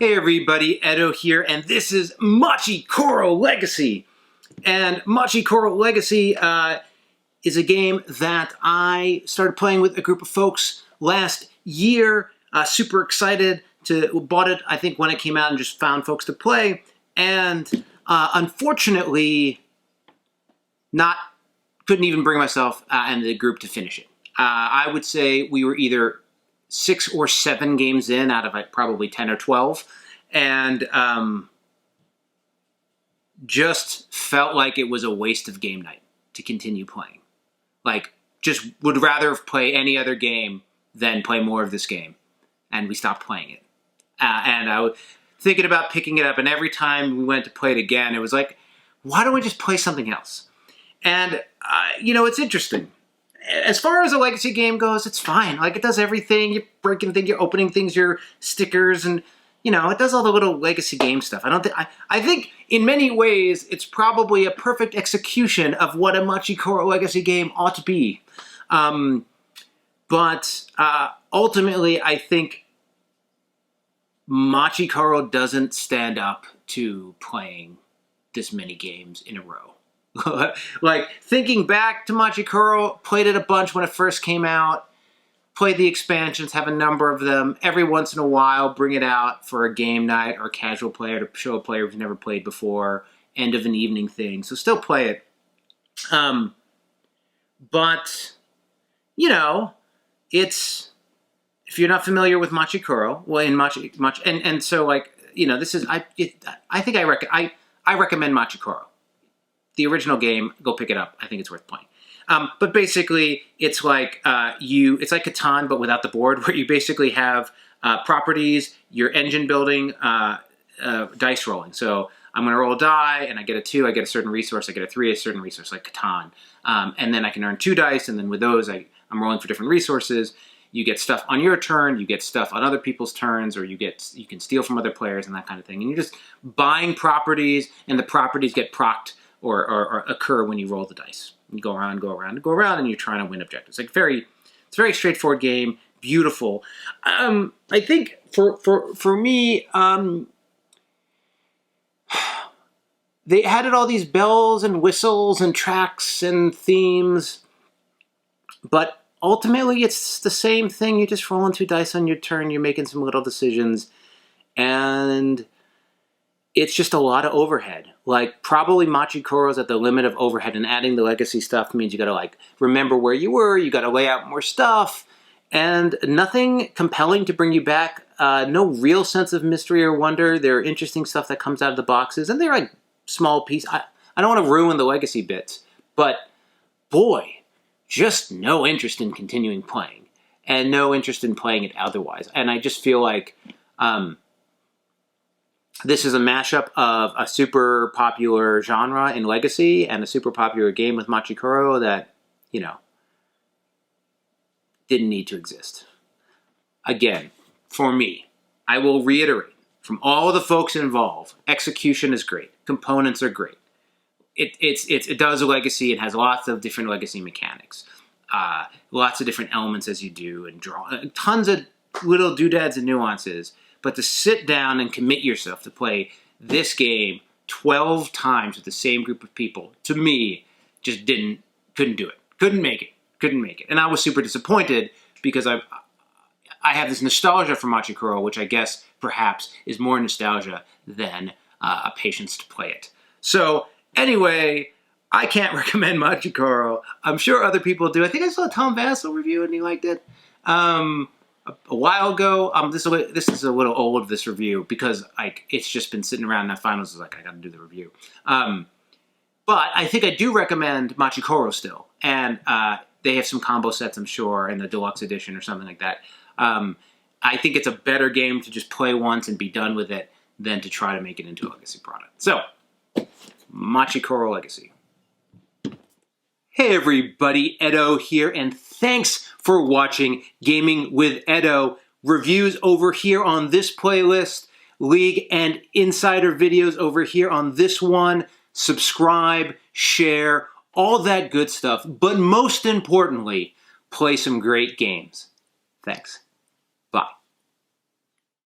Hey everybody, Edo here, and this is Machi Koro Legacy. And Machi Koro Legacy is a game that I started playing with a group of folks last year. Super excited bought it, I think, when it came out and just found folks to play. And unfortunately, couldn't even bring myself and the group to finish it. I would say we were either 6 or 7 games in out of like probably 10 or 12, and just felt like it was a waste of game night to continue playing. Like, just would rather play any other game than play more of this game, and we stopped playing it. And I was thinking about picking it up, and every time we went to play it again, it was like, why don't we just play something else? And, it's interesting. As far as a legacy game goes, it's fine. Like, it does everything. You're breaking things, you're opening things, your stickers, and, it does all the little legacy game stuff. I think in many ways, it's probably a perfect execution of what a Machi Koro Legacy game ought to be. But ultimately, I think Machi Koro doesn't stand up to playing this many games in a row. Like, thinking back to Machi Koro, played it a bunch when it first came out, played the expansions, have a number of them. Every once in a while, bring it out for a game night or a casual player to show a player who's never played before, end of an evening thing. So still play it. But, it's, if you're not familiar with Machi Koro, well, in Machi, and so, like, this is, I recommend Machi Koro. The original game, go pick it up. I think it's worth playing. But basically, it's like it's like Catan, but without the board, where you basically have properties, your engine building, dice rolling. So I'm going to roll a die, and I get a 2, I get a certain resource, I get a 3, a certain resource, like Catan. And then I can earn 2 dice, and then with those, I'm rolling for different resources. You get stuff on your turn, you get stuff on other people's turns, or you can steal from other players and that kind of thing. And you're just buying properties, and the properties get procced or occur when you roll the dice. You go around, and you're trying to win objectives. It's a very straightforward game, beautiful. I think for me, they added all these bells and whistles and tracks and themes, but ultimately it's the same thing. You're just rolling 2 dice on your turn, you're making some little decisions, and it's just a lot of overhead. Like, probably Machi Koro's at the limit of overhead, and adding the legacy stuff means you gotta, like, remember where you were, you gotta lay out more stuff, and nothing compelling to bring you back. No real sense of mystery or wonder. There are interesting stuff that comes out of the boxes, and they're, like, small pieces. I don't want to ruin the legacy bits, but boy, just no interest in continuing playing, and no interest in playing it otherwise. And I just feel like this is a mashup of a super popular genre in Legacy and a super popular game with Machi Koro that, didn't need to exist. Again, for me, I will reiterate, from all the folks involved, execution is great. Components are great. It does a Legacy. It has lots of different Legacy mechanics. Lots of different elements as you do, and draw. Tons of little doodads and nuances. But to sit down and commit yourself to play this game 12 times with the same group of people, to me, just couldn't do it. Couldn't make it. And I was super disappointed because I have this nostalgia for Machi Koro, which I guess perhaps is more nostalgia than a patience to play it. So anyway, I can't recommend Machi Koro. I'm sure other people do. I think I saw a Tom Vassell review and he liked it. A while ago, this is a little old, this review, because it's just been sitting around, and finals is I got to do the review. But I think I do recommend Machi Koro still, and they have some combo sets, I'm sure, in the deluxe edition or something like that. I think it's a better game to just play once and be done with it than to try to make it into a legacy product. So, Machi Koro Legacy. Hey everybody, Edo here, and thanks for watching Gaming with Edo. Reviews over here on this playlist, League and Insider videos over here on this one. Subscribe, share, all that good stuff. But most importantly, play some great games. Thanks.